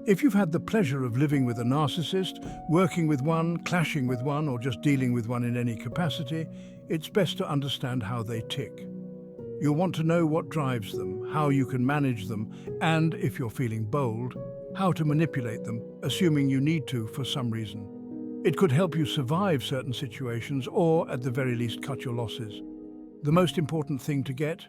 If you've had the pleasure of living with a narcissist, working with one, clashing with one, or just dealing with one in any capacity, it's best to understand how they tick. You'll want to know what drives them, how you can manage them, and, if you're feeling bold, how to manipulate them, assuming you need to for some reason. It could help you survive certain situations or, at the very least, cut your losses. The most important thing to get: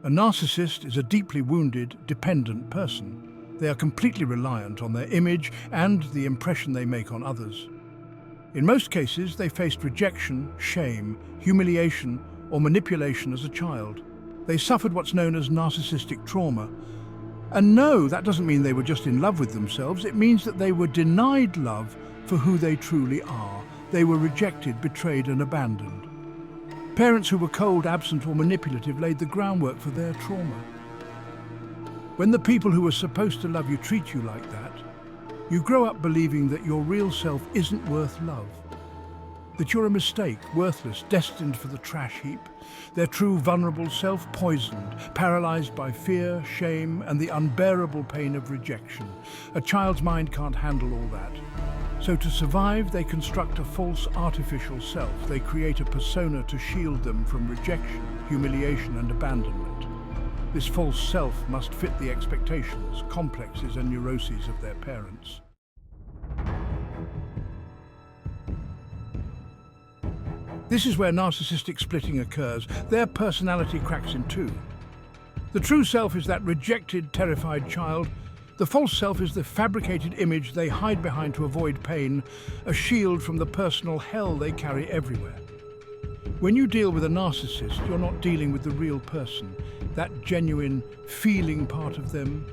a narcissist is a deeply wounded, dependent person. They are completely reliant on their image and the impression they make on others. In most cases, they faced rejection, shame, humiliation, or manipulation as a child. They suffered what's known as narcissistic trauma. And no, that doesn't mean they were just in love with themselves. It means that they were denied love for who they truly are. They were rejected, betrayed, and abandoned. Parents who were cold, absent, or manipulative laid the groundwork for their trauma. When the people who were supposed to love you treat you like that, you grow up believing that your real self isn't worth love, that you're a mistake, worthless, destined for the trash heap, their true vulnerable self poisoned, paralyzed by fear, shame, and the unbearable pain of rejection. A child's mind can't handle all that. So to survive, they construct a false, artificial self. They create a persona to shield them from rejection, humiliation, and abandonment. This false self must fit the expectations, complexes, and neuroses of their parents. This is where narcissistic splitting occurs. Their personality cracks in two. The true self is that rejected, terrified child. The false self is the fabricated image they hide behind to avoid pain, a shield from the personal hell they carry everywhere. When you deal with a narcissist, you're not dealing with the real person, that genuine, feeling part of them.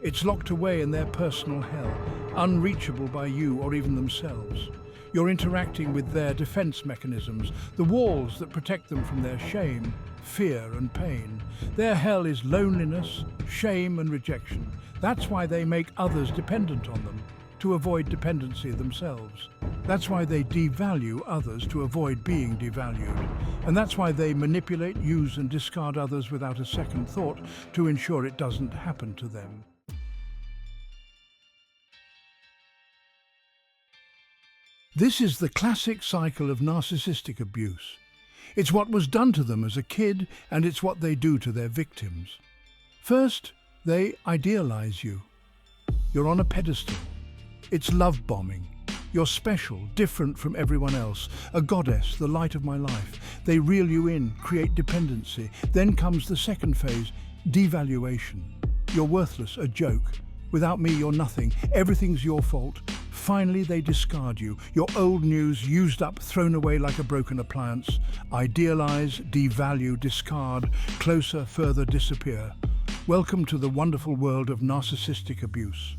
It's locked away in their personal hell, unreachable by you or even themselves. You're interacting with their defense mechanisms, the walls that protect them from their shame, fear, and pain. Their hell is loneliness, shame, and rejection. That's why they make others dependent on them, to avoid dependency themselves. That's why they devalue others to avoid being devalued. And that's why they manipulate, use, and discard others without a second thought to ensure it doesn't happen to them. This is the classic cycle of narcissistic abuse. It's what was done to them as a kid, and it's what they do to their victims. First, they idealize you. You're on a pedestal. It's love bombing. You're special, different from everyone else, a goddess, the light of my life. They reel you in, create dependency. Then comes the second phase, devaluation. You're worthless, a joke. Without me, you're nothing. Everything's your fault. Finally, they discard you. Your old news used up, thrown away like a broken appliance. Idealize, devalue, discard, closer, further, disappear. Welcome to the wonderful world of narcissistic abuse.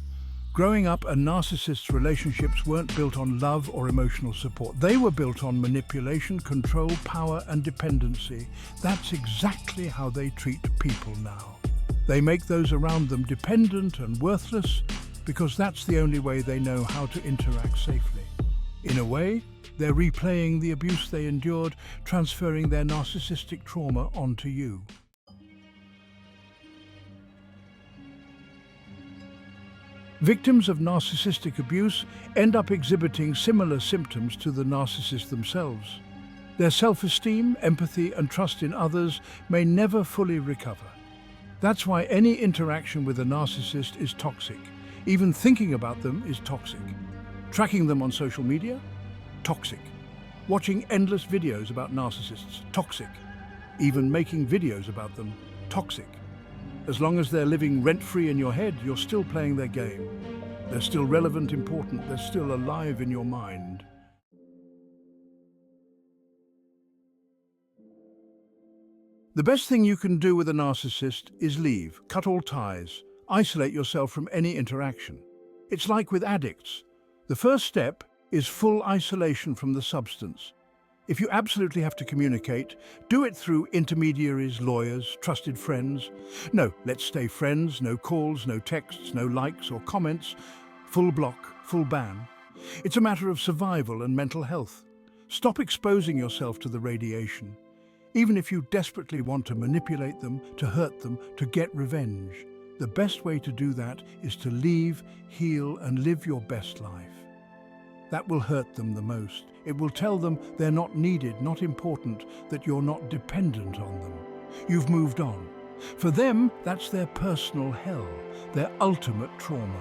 Growing up, a narcissist's relationships weren't built on love or emotional support. They were built on manipulation, control, power, and dependency. That's exactly how they treat people now. They make those around them dependent and worthless because that's the only way they know how to interact safely. In a way, they're replaying the abuse they endured, transferring their narcissistic trauma onto you. Victims of narcissistic abuse end up exhibiting similar symptoms to the narcissist themselves. Their self-esteem, empathy, and trust in others may never fully recover. That's why any interaction with a narcissist is toxic. Even thinking about them is toxic. Tracking them on social media? Toxic. Watching endless videos about narcissists? Toxic. Even making videos about them? Toxic. As long as they're living rent-free in your head, you're still playing their game. They're still relevant, important, they're still alive in your mind. The best thing you can do with a narcissist is leave, cut all ties, isolate yourself from any interaction. It's like with addicts. The first step is full isolation from the substance. If you absolutely have to communicate, do it through intermediaries, lawyers, trusted friends. No, let's stay friends, no calls, no texts, no likes or comments, full block, full ban. It's a matter of survival and mental health. Stop exposing yourself to the radiation. Even if you desperately want to manipulate them, to hurt them, to get revenge, the best way to do that is to leave, heal, and live your best life. That will hurt them the most. It will tell them they're not needed, not important, that you're not dependent on them. You've moved on. For them, that's their personal hell, their ultimate trauma.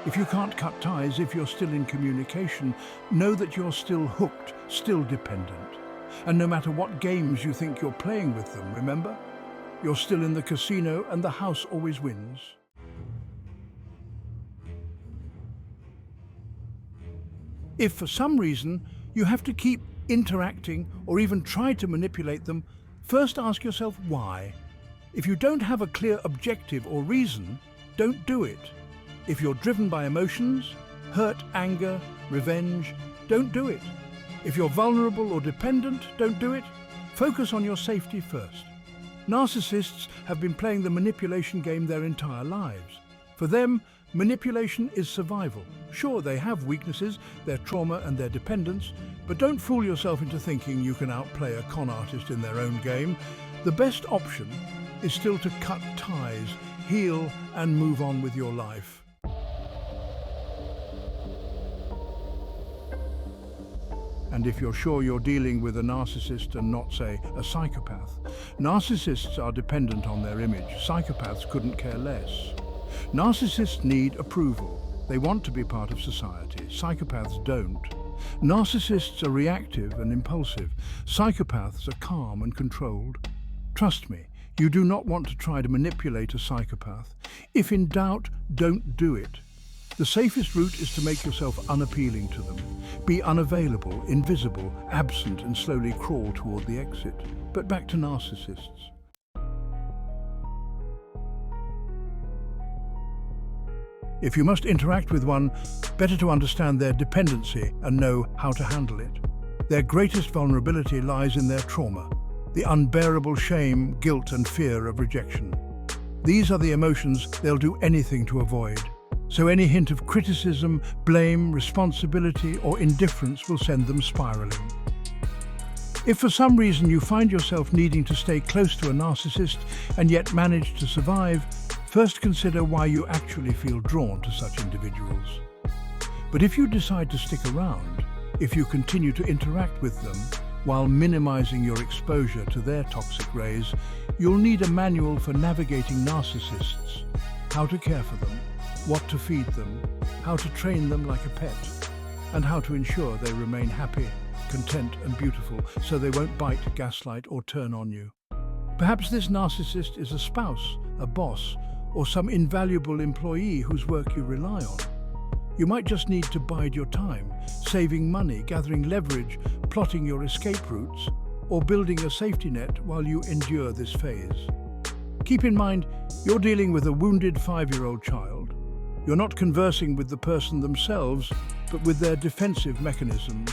If you can't cut ties, if you're still in communication, know that you're still hooked, still dependent. And no matter what games you think you're playing with them, remember? You're still in the casino and the house always wins. If for some reason you have to keep interacting or even try to manipulate them, first ask yourself why. If you don't have a clear objective or reason, don't do it. If you're driven by emotions, hurt, anger, revenge, don't do it. If you're vulnerable or dependent, don't do it. Focus on your safety first. Narcissists have been playing the manipulation game their entire lives. For them, manipulation is survival. Sure, they have weaknesses, their trauma and their dependence, but don't fool yourself into thinking you can outplay a con artist in their own game. The best option is still to cut ties, heal, and move on with your life. And if you're sure you're dealing with a narcissist and not, say, a psychopath, narcissists are dependent on their image. Psychopaths couldn't care less. Narcissists need approval. They want to be part of society. Psychopaths don't. Narcissists are reactive and impulsive. Psychopaths are calm and controlled. Trust me, you do not want to try to manipulate a psychopath. If in doubt, don't do it. The safest route is to make yourself unappealing to them. Be unavailable, invisible, absent, and slowly crawl toward the exit. But back to narcissists. If you must interact with one, better to understand their dependency and know how to handle it. Their greatest vulnerability lies in their trauma, the unbearable shame, guilt, and fear of rejection. These are the emotions they'll do anything to avoid. So any hint of criticism, blame, responsibility, or indifference will send them spiraling. If for some reason you find yourself needing to stay close to a narcissist and yet manage to survive, first consider why you actually feel drawn to such individuals. But if you decide to stick around, if you continue to interact with them while minimizing your exposure to their toxic rays, you'll need a manual for navigating narcissists, how to care for them, what to feed them, how to train them like a pet, and how to ensure they remain happy, content, and beautiful so they won't bite, gaslight, or turn on you. Perhaps this narcissist is a spouse, a boss, or some invaluable employee whose work you rely on. You might just need to bide your time, saving money, gathering leverage, plotting your escape routes, or building a safety net while you endure this phase. Keep in mind, you're dealing with a wounded 5-year-old child. You're not conversing with the person themselves, but with their defensive mechanisms.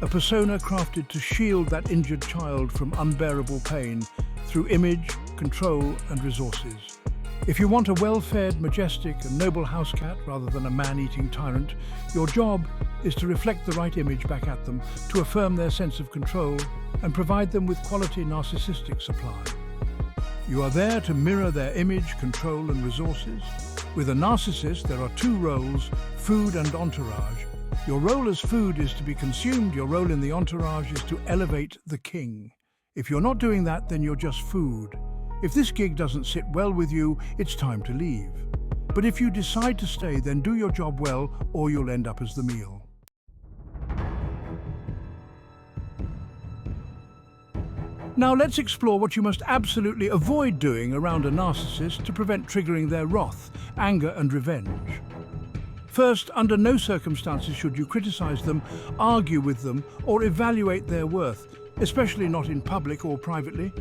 A persona crafted to shield that injured child from unbearable pain through image, control, and resources. If you want a well-fed, majestic, and noble house cat rather than a man-eating tyrant, your job is to reflect the right image back at them, to affirm their sense of control, and provide them with quality narcissistic supply. You are there to mirror their image, control, and resources. With a narcissist, there are 2 roles, food and entourage. Your role as food is to be consumed, your role in the entourage is to elevate the king. If you're not doing that, then you're just food. If this gig doesn't sit well with you, it's time to leave. But if you decide to stay, then do your job well, or you'll end up as the meal. Now let's explore what you must absolutely avoid doing around a narcissist to prevent triggering their wrath, anger, and revenge. First, under no circumstances should you criticize them, argue with them, or evaluate their worth, especially not in public or privately.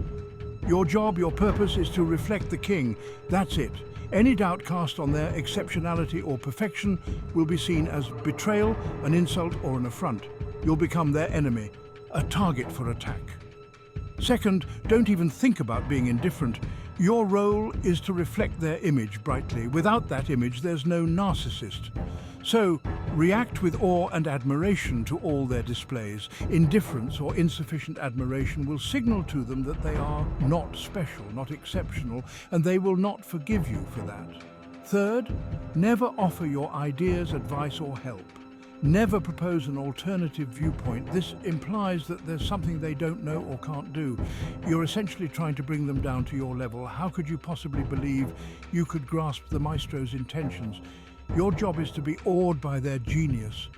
Your job, your purpose is to reflect the king. That's it. Any doubt cast on their exceptionality or perfection will be seen as betrayal, an insult, or an affront. You'll become their enemy, a target for attack. Second, don't even think about being indifferent. Your role is to reflect their image brightly. Without that image, there's no narcissist. So, react with awe and admiration to all their displays. Indifference or insufficient admiration will signal to them that they are not special, not exceptional, and they will not forgive you for that. Third, never offer your ideas, advice, or help. Never propose an alternative viewpoint. This implies that there's something they don't know or can't do. You're essentially trying to bring them down to your level. How could you possibly believe you could grasp the maestro's intentions? Your job is to be awed by their genius.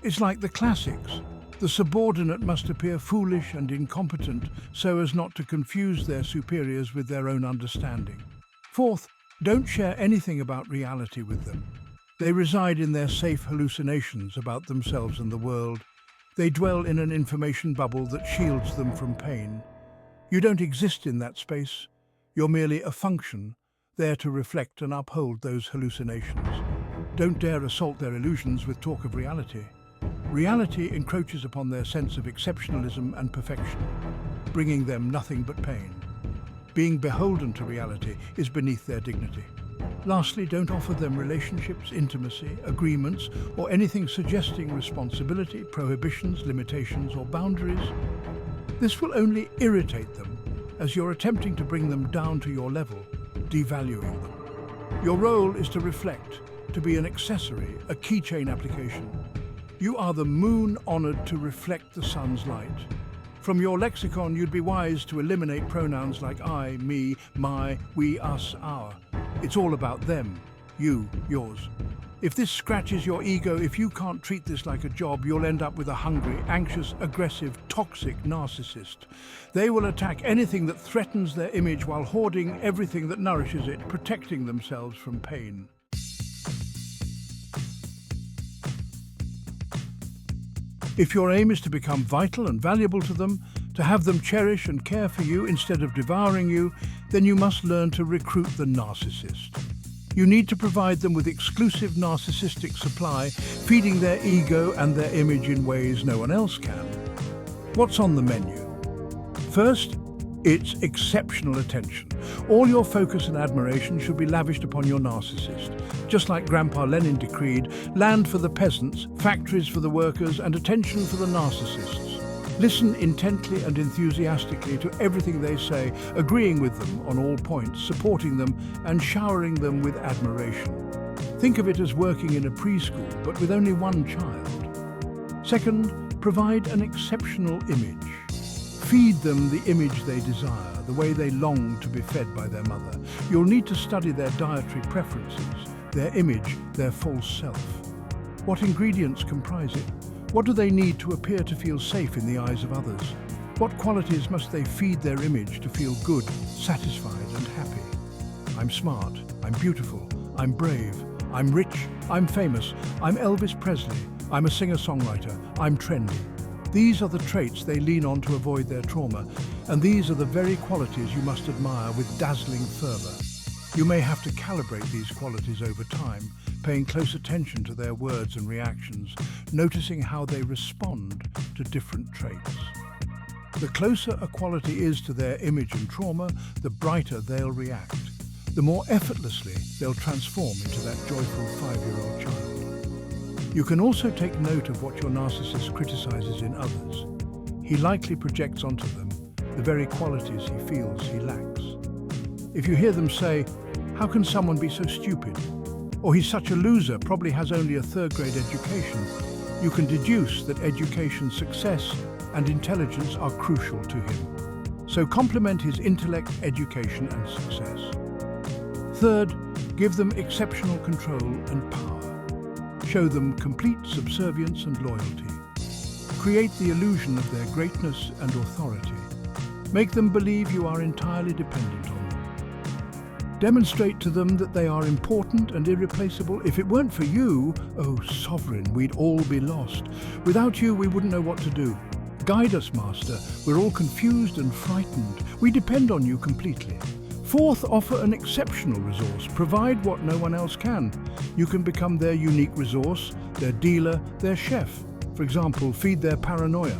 It's like the classics. The subordinate must appear foolish and incompetent so as not to confuse their superiors with their own understanding. Fourth, don't share anything about reality with them. They reside in their safe hallucinations about themselves and the world. They dwell in an information bubble that shields them from pain. You don't exist in that space. You're merely a function, there to reflect and uphold those hallucinations. Don't dare assault their illusions with talk of reality. Reality encroaches upon their sense of exceptionalism and perfection, bringing them nothing but pain. Being beholden to reality is beneath their dignity. Lastly, don't offer them relationships, intimacy, agreements, or anything suggesting responsibility, prohibitions, limitations, or boundaries. This will only irritate them, as you're attempting to bring them down to your level, devaluing them. Your role is to reflect, to be an accessory, a keychain application. You are the moon honored to reflect the sun's light. From your lexicon, you'd be wise to eliminate pronouns like I, me, my, we, us, our. It's all about them, you, yours. If this scratches your ego, if you can't treat this like a job, you'll end up with a hungry, anxious, aggressive, toxic narcissist. They will attack anything that threatens their image while hoarding everything that nourishes it, protecting themselves from pain. If your aim is to become vital and valuable to them, to have them cherish and care for you instead of devouring you, then you must learn to recruit the narcissist. You need to provide them with exclusive narcissistic supply, feeding their ego and their image in ways no one else can. What's on the menu? First, it's exceptional attention. All your focus and admiration should be lavished upon your narcissist. Just like Grandpa Lenin decreed, land for the peasants, factories for the workers, and attention for the narcissists. Listen intently and enthusiastically to everything they say, agreeing with them on all points, supporting them, and showering them with admiration. Think of it as working in a preschool, but with only one child. Second, provide an exceptional image. Feed them the image they desire, the way they long to be fed by their mother. You'll need to study their dietary preferences, their image, their false self. What ingredients comprise it? What do they need to appear to feel safe in the eyes of others? What qualities must they feed their image to feel good, satisfied, and happy? I'm smart, I'm beautiful, I'm brave, I'm rich, I'm famous, I'm Elvis Presley, I'm a singer-songwriter, I'm trendy. These are the traits they lean on to avoid their trauma, and these are the very qualities you must admire with dazzling fervor. You may have to calibrate these qualities over time, paying close attention to their words and reactions, noticing how they respond to different traits. The closer a quality is to their image and trauma, the brighter they'll react. The more effortlessly they'll transform into that joyful 5-year-old child. You can also take note of what your narcissist criticizes in others. He likely projects onto them the very qualities he feels he lacks. If you hear them say, "How can someone be so stupid?" Or "He's such a loser, probably has only a third-grade education," you can deduce that education, success, and intelligence are crucial to him. So complement his intellect, education, and success. Third, give them exceptional control and power. Show them complete subservience and loyalty. Create the illusion of their greatness and authority. Make them believe you are entirely dependent on them. Demonstrate to them that they are important and irreplaceable. If it weren't for you, oh sovereign, we'd all be lost. Without you, we wouldn't know what to do. Guide us, Master. We're all confused and frightened. We depend on you completely. Fourth, offer an exceptional resource. Provide what no one else can. You can become their unique resource, their dealer, their chef. For example, feed their paranoia.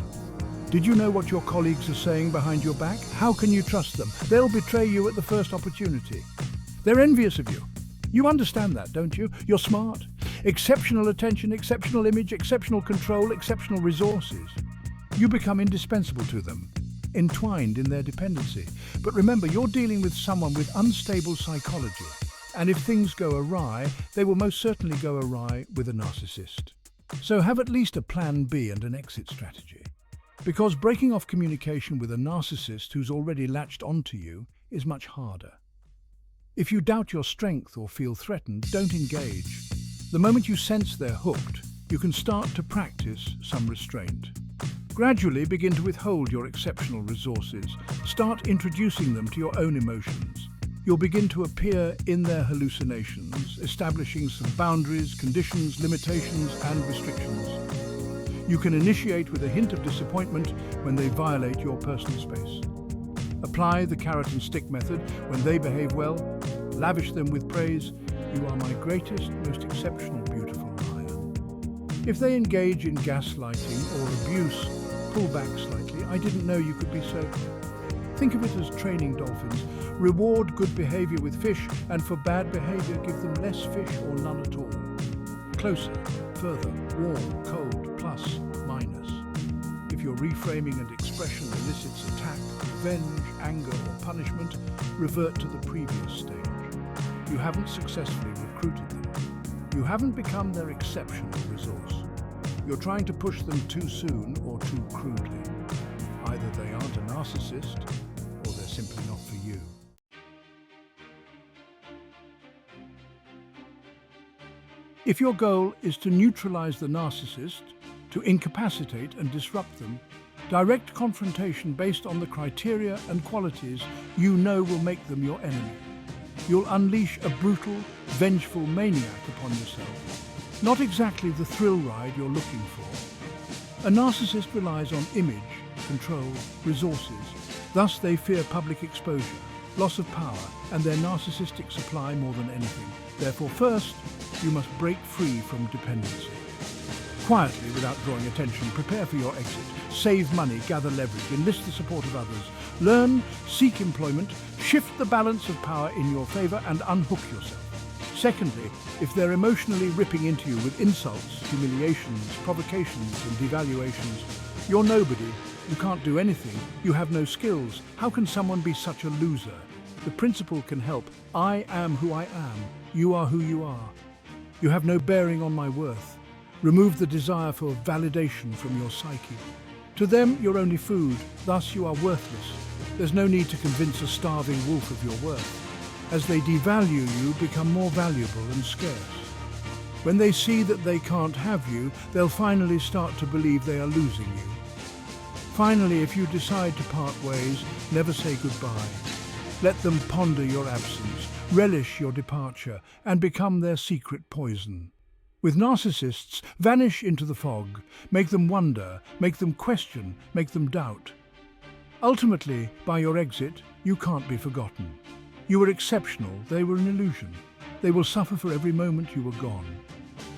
Did you know what your colleagues are saying behind your back? How can you trust them? They'll betray you at the first opportunity. They're envious of you. You understand that, don't you? You're smart. Exceptional attention, exceptional image, exceptional control, exceptional resources. You become indispensable to them, entwined in their dependency. But remember, you're dealing with someone with unstable psychology. And if things go awry, they will most certainly go awry with a narcissist. So have at least a plan B and an exit strategy. Because breaking off communication with a narcissist who's already latched onto you is much harder. If you doubt your strength or feel threatened, don't engage. The moment you sense they're hooked, you can start to practice some restraint. Gradually begin to withhold your exceptional resources. Start introducing them to your own emotions. You'll begin to appear in their hallucinations, establishing some boundaries, conditions, limitations, and restrictions. You can initiate with a hint of disappointment when they violate your personal space. Apply the carrot and stick method when they behave well. Lavish them with praise. You are my greatest, most exceptional, beautiful lion. If they engage in gaslighting or abuse, pull back slightly. I didn't know you could be so. Think of it as training dolphins. Reward good behavior with fish, and for bad behavior, give them less fish or none at all. Closer, further, warm, cold, plus, minus. If your reframing and expression elicits attack, revenge, anger, or punishment, revert to the previous stage. You haven't successfully recruited them. You haven't become their exceptional resource. You're trying to push them too soon or too crudely. Either they aren't a narcissist, or they're simply not for you. If your goal is to neutralize the narcissist, to incapacitate and disrupt them, direct confrontation based on the criteria and qualities you know will make them your enemy. You'll unleash a brutal, vengeful maniac upon yourself. Not exactly the thrill ride you're looking for. A narcissist relies on image, control, resources. Thus they fear public exposure, loss of power, and their narcissistic supply more than anything. Therefore, first, you must break free from dependency. Quietly, without drawing attention, prepare for your exit. Save money, gather leverage, enlist the support of others. Learn, seek employment, shift the balance of power in your favor, and unhook yourself. Secondly, if they're emotionally ripping into you with insults, humiliations, provocations, and devaluations, you're nobody. You can't do anything. You have no skills. How can someone be such a loser? The principle can help. I am who I am. You are who you are. You have no bearing on my worth. Remove the desire for validation from your psyche. To them, you're only food. Thus, you are worthless. There's no need to convince a starving wolf of your worth. As they devalue you, become more valuable and scarce. When they see that they can't have you, they'll finally start to believe they are losing you. Finally, if you decide to part ways, never say goodbye. Let them ponder your absence, relish your departure, and become their secret poison. With narcissists, vanish into the fog, make them wonder, make them question, make them doubt. Ultimately, by your exit, you can't be forgotten. You were exceptional, they were an illusion. They will suffer for every moment you were gone.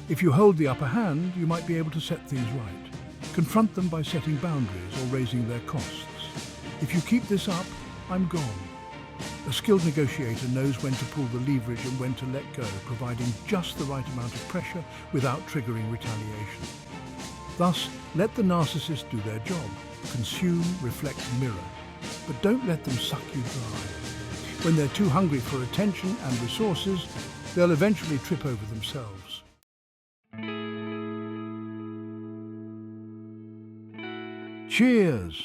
If you hold the upper hand, you might be able to set things right. Confront them by setting boundaries or raising their costs. If you keep this up, I'm gone. A skilled negotiator knows when to pull the leverage and when to let go, providing just the right amount of pressure without triggering retaliation. Thus, let the narcissist do their job. Consume, reflect, mirror. But don't let them suck you dry. When they're too hungry for attention and resources, they'll eventually trip over themselves. Cheers!